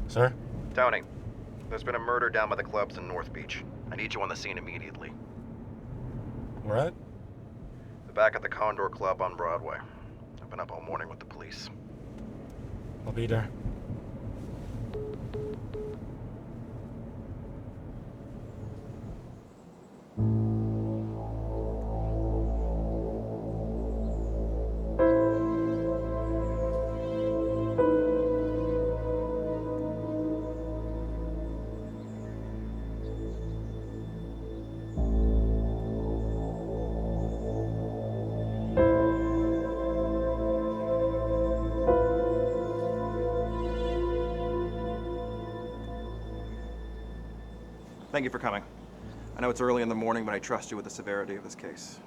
Sir? Tony, there's been a murder down by the clubs in North Beach. I need you on the scene immediately. Where at? The back of the Condor Club on Broadway. I've been up all morning with the police. I'll be there. Thank you for coming. I know it's early in the morning, but I trust you with the severity of this case.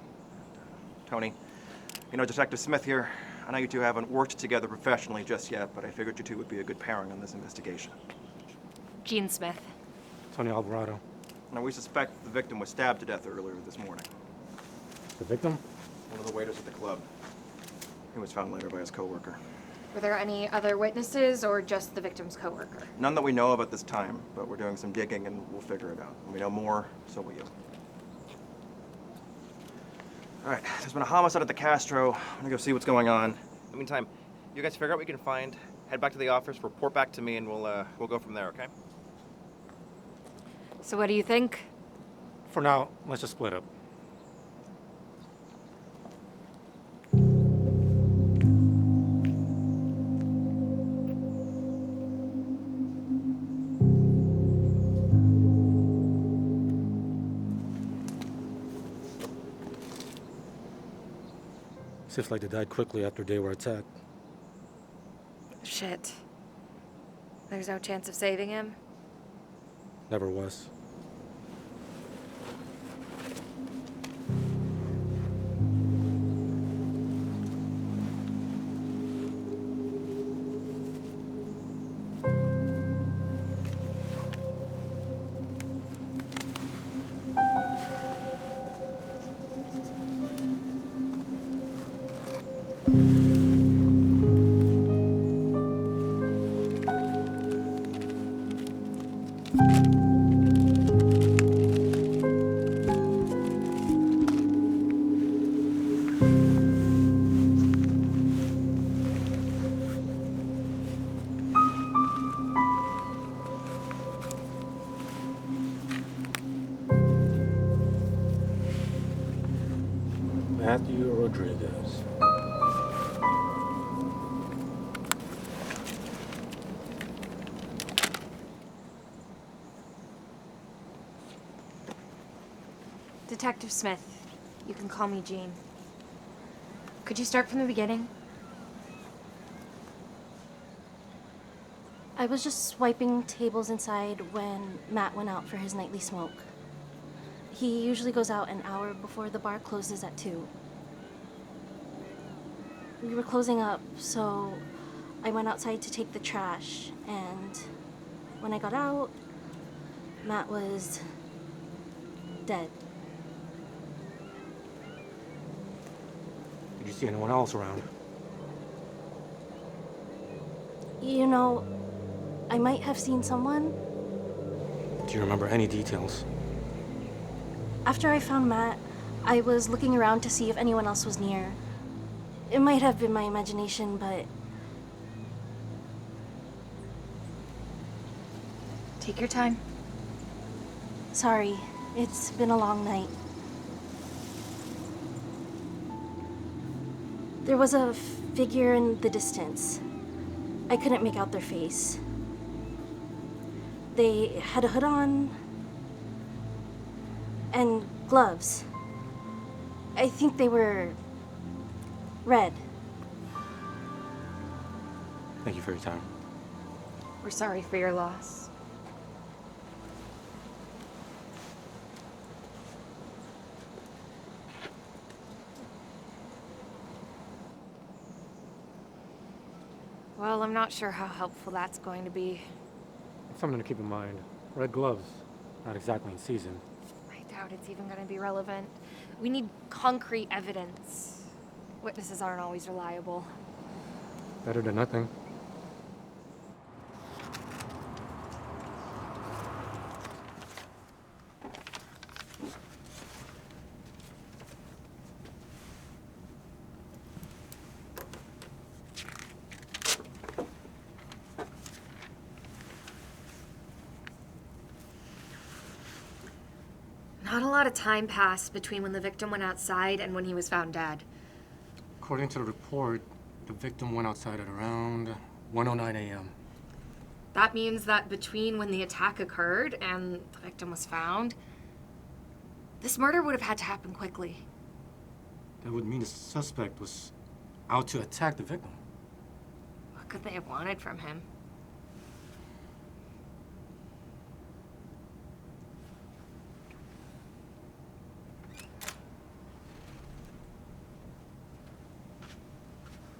Tony, you know Detective Smith here. I know you two haven't worked together professionally just yet, but I figured you two would be a good pairing on this investigation. Jean Smith. Tony Albarado. Now, we suspect the victim was stabbed to death earlier this morning. The victim? One of the waiters at the club. He was found later by his coworker. Were there any other witnesses or just the victim's coworker? None that we know of at this time, but we're doing some digging and we'll figure it out. When we know more, so will you. All right, there's been a homicide at the Castro. I'm gonna go see what's going on. In the meantime, you guys figure out what you can find, head back to the office, report back to me, and we'll go from there, okay? So what do you think? For now, let's just split up. Seems like they died quickly after they were attacked. Shit. There's no chance of saving him? Never was. Matthew Rodriguez. Detective Smith, you can call me Jean. Could you start from the beginning? I was just swiping tables inside when Matt went out for his nightly smoke. He usually goes out an hour before the bar closes at 2. We were closing up, so I went outside to take the trash, and when I got out, Matt was dead. Did you see anyone else around? You know, I might have seen someone. Do you remember any details? After I found Matt, I was looking around to see if anyone else was near. It might have been my imagination, but... Take your time. Sorry, it's been a long night. There was a figure in the distance. I couldn't make out their face. They had a hood on and gloves. I think they were red. Thank you for your time. We're sorry for your loss. Well, I'm not sure how helpful that's going to be. It's something to keep in mind. Red gloves, not exactly in season. I doubt it's even going to be relevant. We need concrete evidence. Witnesses aren't always reliable. Better than nothing. Not a lot of time passed between when the victim went outside and when he was found dead. According to the report, the victim went outside at around 1:09 a.m. That means that between when the attack occurred and the victim was found, this murder would have had to happen quickly. That would mean the suspect was out to attack the victim. What could they have wanted from him?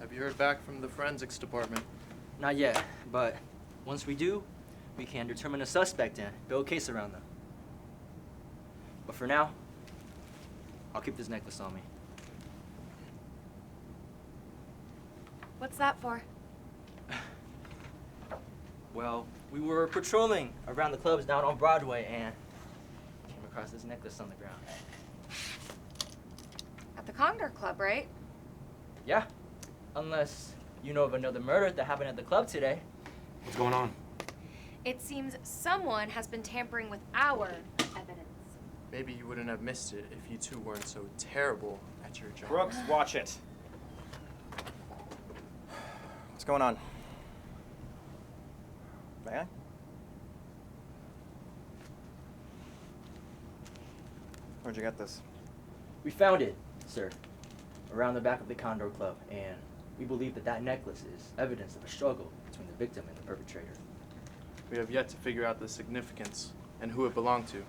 Have you heard back from the forensics department? Not yet, but once we do, we can determine a suspect and build a case around them. But for now, I'll keep this necklace on me. What's that for? Well, we were patrolling around the clubs down on Broadway and came across this necklace on the ground. At the Condor Club, right? Yeah, unless you know of another murder that happened at the club today. What's going on? It seems someone has been tampering with our evidence. Maybe you wouldn't have missed it if you two weren't so terrible at your job. Brooks, watch it. What's going on? May I? Where'd you get this? We found it, sir, around the back of the Condor Club, and we believe that that necklace is evidence of a struggle between the victim and the perpetrator. We have yet to figure out the significance and who it belonged to.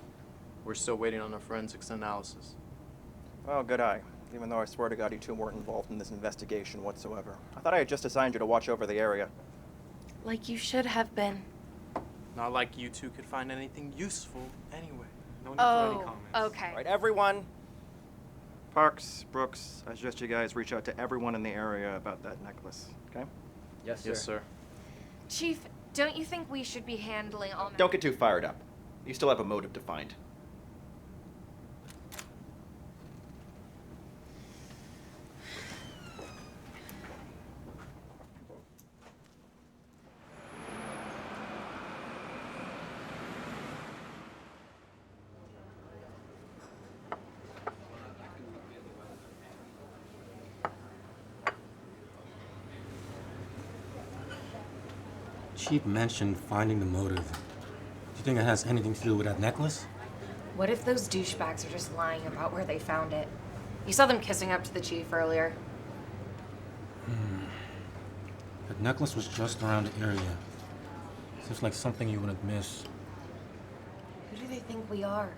We're still waiting on a forensics analysis. Well, good eye. Even though I swear to God you two weren't involved in this investigation whatsoever. I thought I had just assigned you to watch over the area. Like you should have been. Not like you two could find anything useful anyway. No need for any Oh, comments. okay. All right, everyone. Parks, Brooks, I suggest you guys reach out to everyone in the area about that necklace, okay? Yes, sir. Yes, sir. Chief, don't you think we should be handling all... Don't get too fired up. You still have a motive to find. Chief mentioned finding the motive. Do you think it has anything to do with that necklace? What if those douchebags are just lying about where they found it? You saw them kissing up to the chief earlier. The necklace was just around the area. Seems like something you wouldn't miss. Who do they think we are?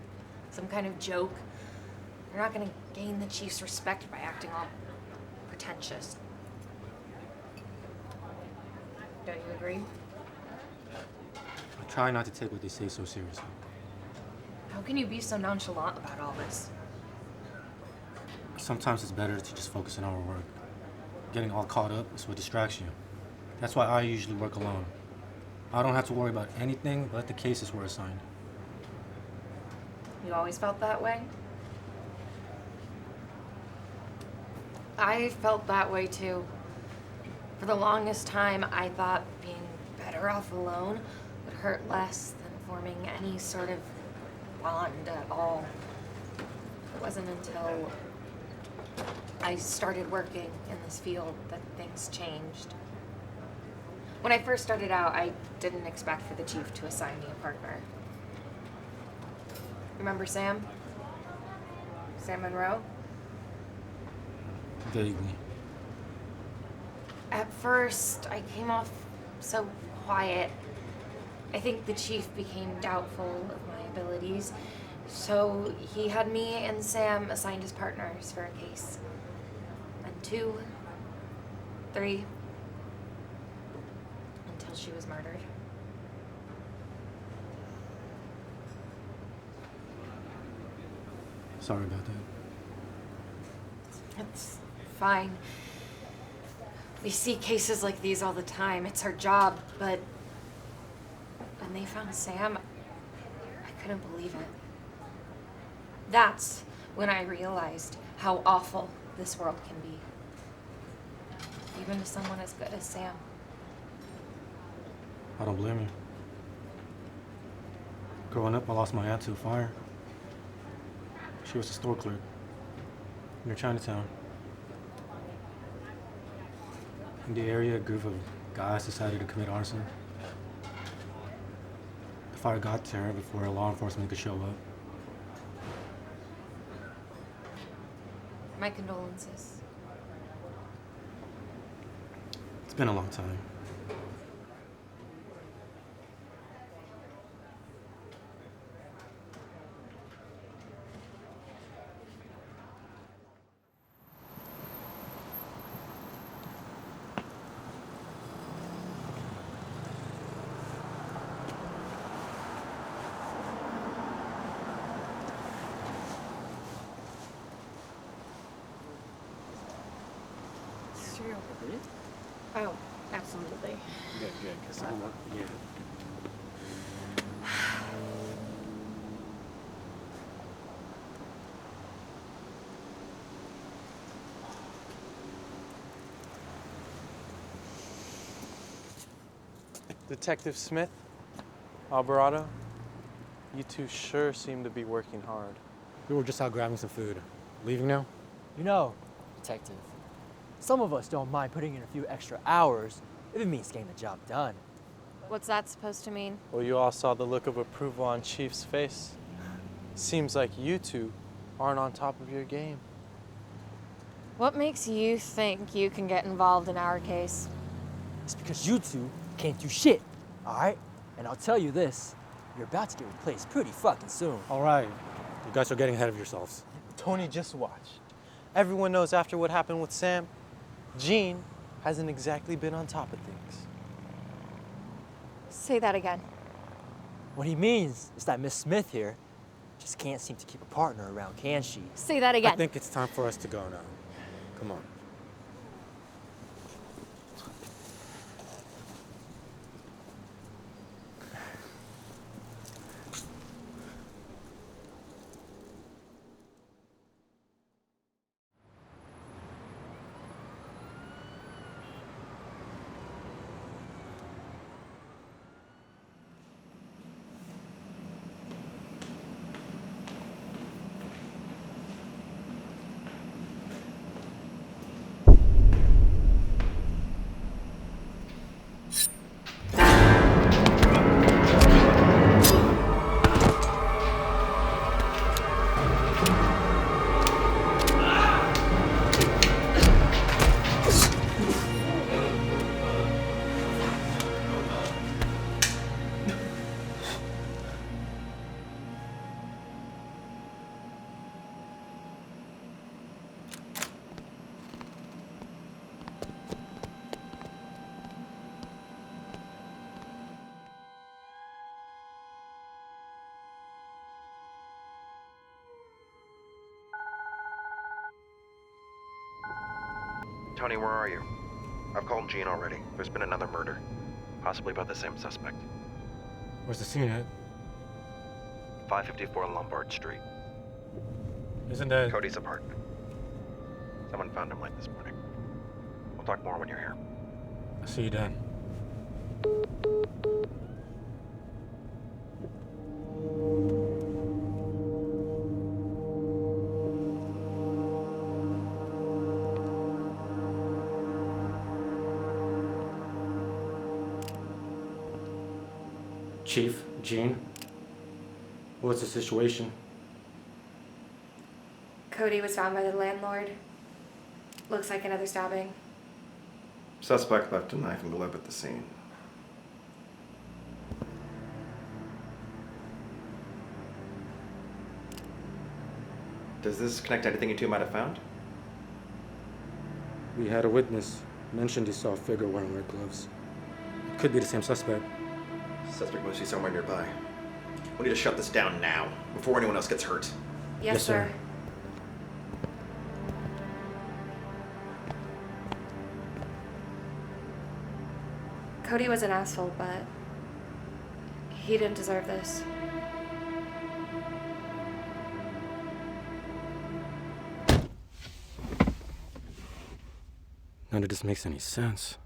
Some kind of joke? You're not gonna gain the chief's respect by acting all pretentious. Don't you agree? I try not to take what they say so seriously. How can you be so nonchalant about all this? Sometimes it's better to just focus on our work. Getting all caught up is what distracts you. That's why I usually work alone. I don't have to worry about anything but the cases we're assigned. You always felt that way? I felt that way too. For the longest time, I thought being better off alone would hurt less than forming any sort of bond at all. It wasn't until I started working in this field that things changed. When I first started out, I didn't expect for the chief to assign me a partner. Remember Sam? Sam Monroe? Vaguely. At first, I came off so quiet. I think the chief became doubtful of my abilities, so he had me and Sam assigned as partners for a case. And 2, 3, until she was murdered. Sorry about that. It's fine. We see cases like these all the time. It's our job, but when they found Sam, I couldn't believe it. That's when I realized how awful this world can be. Even to someone as good as Sam. I don't blame you. Growing up, I lost my aunt to a fire. She was a store clerk near Chinatown. In the area, a group of guys decided to commit arson. The fire got to her before law enforcement could show up. My condolences. It's been a long time. Oh, absolutely. Good, because yeah. Detective Smith, Albarado, you two sure seem to be working hard. We were just out grabbing some food. Leaving now? You know, Detective, some of us don't mind putting in a few extra hours if it means getting the job done. What's that supposed to mean? Well, you all saw the look of approval on Chief's face. Seems like you two aren't on top of your game. What makes you think you can get involved in our case? It's because you two can't do shit, all right? And I'll tell you this, you're about to get replaced pretty fucking soon. All right. You guys are getting ahead of yourselves. Tony, just watch. Everyone knows after what happened with Sam, Jean hasn't exactly been on top of things. Say that again. What he means is that Miss Smith here just can't seem to keep a partner around, can she? Say that again. I think it's time for us to go now. Come on. Tony, where are you? I've called Jean already. There's been another murder. Possibly by the same suspect. Where's the scene at? 554 Lombard Street. Isn't that... Cody's apartment. Someone found him late this morning. We'll talk more when you're here. I'll see you then. Chief, Jean, what's the situation? Cody was found by the landlord. Looks like another stabbing. Suspect left a knife and blood at the scene. Does this connect to anything you two might have found? We had a witness mentioned he saw a figure wearing red gloves. It could be the same suspect. Suspect must be somewhere nearby. We need to shut this down now, before anyone else gets hurt. Yes, sir. Cody was an asshole, but he didn't deserve this. None of this makes any sense.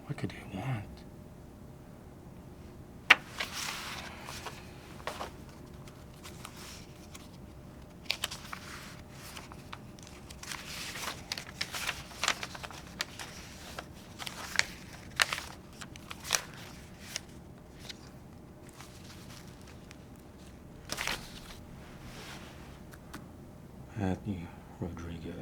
What could he want? Anthony Rodriguez.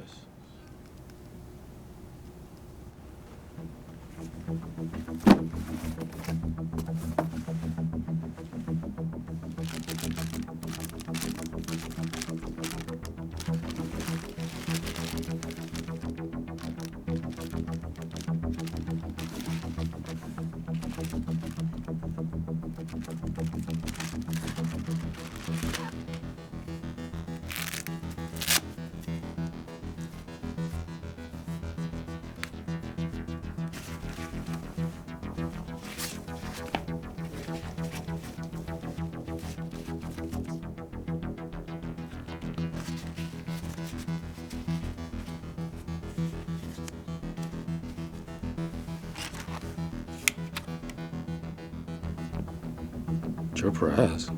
Joe Perez.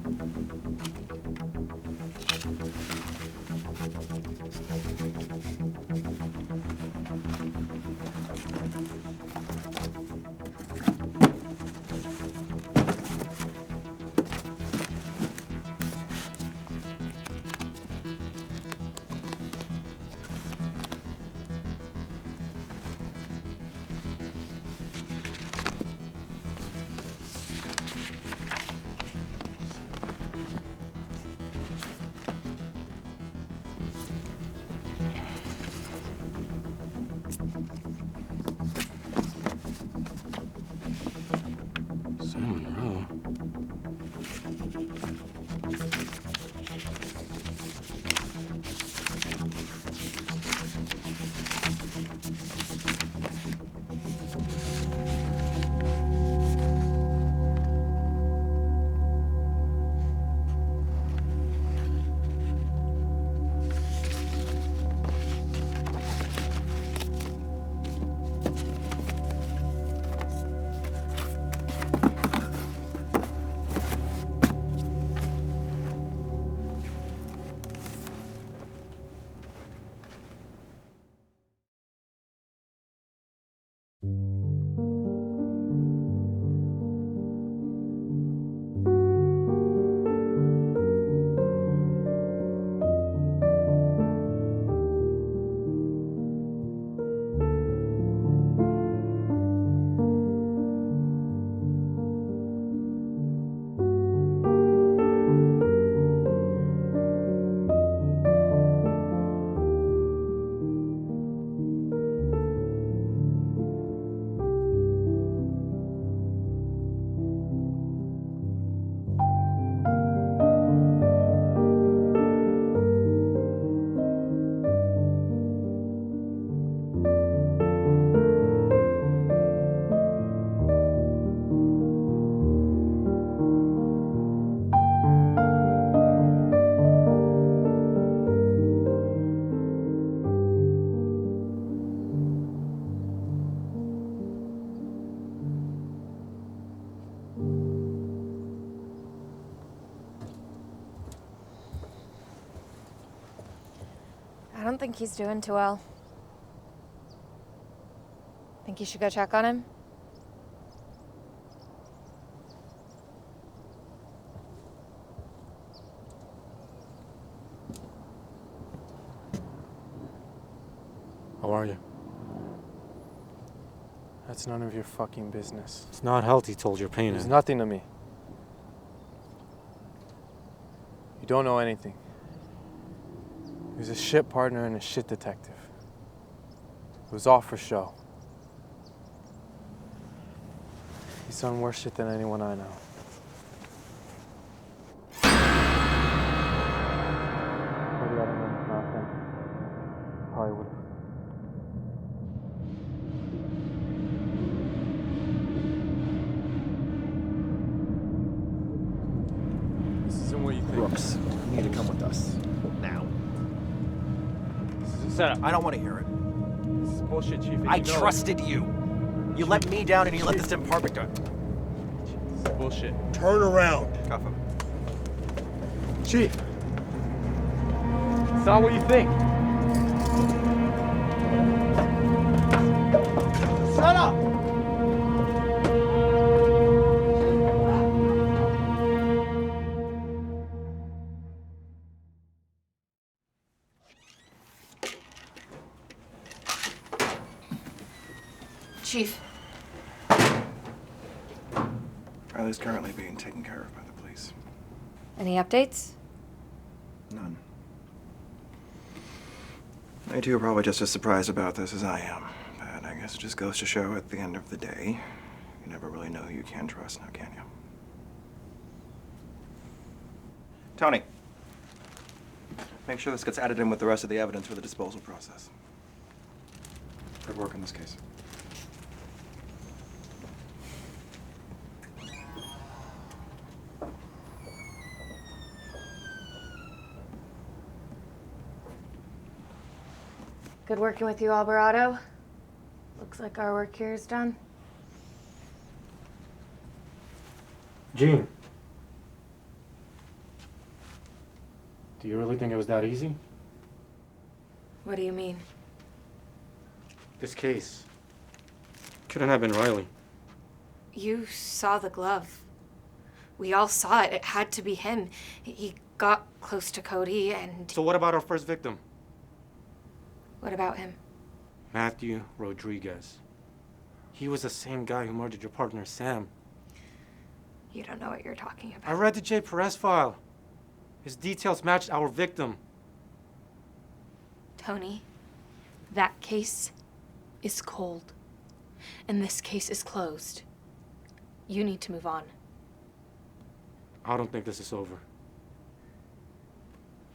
don't think he's doing too well. Think you should go check on him? How are you? That's none of your fucking business. It's not healthy, told your pain. There's nothing to me. You don't know anything. He was a shit partner and a shit detective. It was all for show. He's done worse shit than anyone I know. Maybe I don't know his last name. Probably would've. This isn't what you think. Brooks, you need to come with us. Now. This is a setup. I don't want to hear it. This is bullshit, Chief. and I you know it. trusted you. You let me down and you let this department down. This is bullshit. Turn around. Cuff him. Chief! It's not what you think. Shut up! Chief. Riley's currently being taken care of by the police. Any updates? None. They two are probably just as surprised about this as I am. But I guess it just goes to show at the end of the day, you never really know who you can trust now, can you? Tony. Make sure this gets added in with the rest of the evidence for the disposal process. Good work in this case. Good working with you, Albarado. Looks like our work here is done. Jean. Do you really think it was that easy? What do you mean? This case couldn't have been Riley. You saw the glove. We all saw it. It had to be him. He got close to Cody and... So what about our first victim? What about him? Matthew Rodriguez. He was the same guy who murdered your partner, Sam. You don't know what you're talking about. I read the J. Perez file. His details matched our victim. Tony, that case is cold. And this case is closed. You need to move on. I don't think this is over.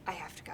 I have to go.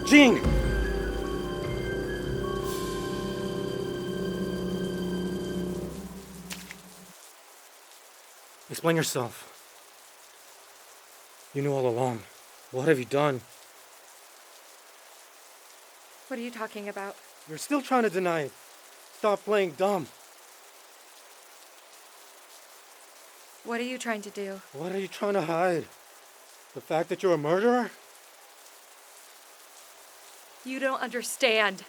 Jean! Explain yourself. You knew all along. What have you done? What are you talking about? You're still trying to deny it. Stop playing dumb. What are you trying to do? What are you trying to hide? The fact that you're a murderer? You don't understand.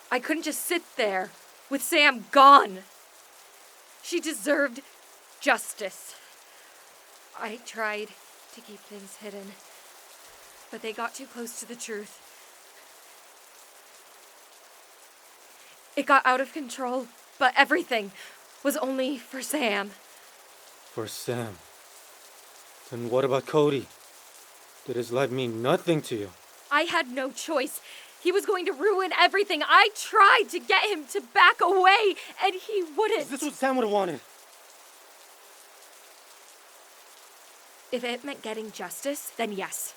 I couldn't just sit there with Sam gone. She deserved justice. I tried to keep things hidden, but they got too close to the truth. It got out of control, but everything was only for Sam. For Sam. Then what about Cody? Did his life mean nothing to you? I had no choice. He was going to ruin everything. I tried to get him to back away, and he wouldn't. Is this what Sam would have wanted? If it meant getting justice, then yes.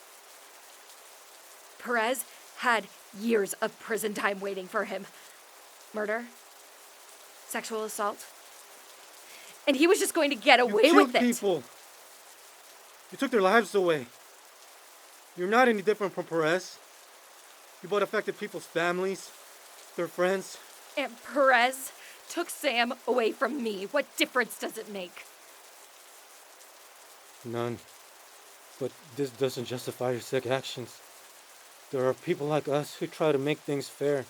Perez had years of prison time waiting for him. Murder, sexual assault, and he was just going to get away with it. You killed people. You took their lives away. You're not any different from Perez. You both affected people's families, their friends. And Perez took Sam away from me. What difference does it make? None. But this doesn't justify your sick actions. There are people like us who try to make things fair,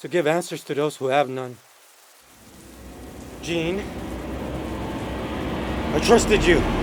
to give answers to those who have none. Jean, I trusted you.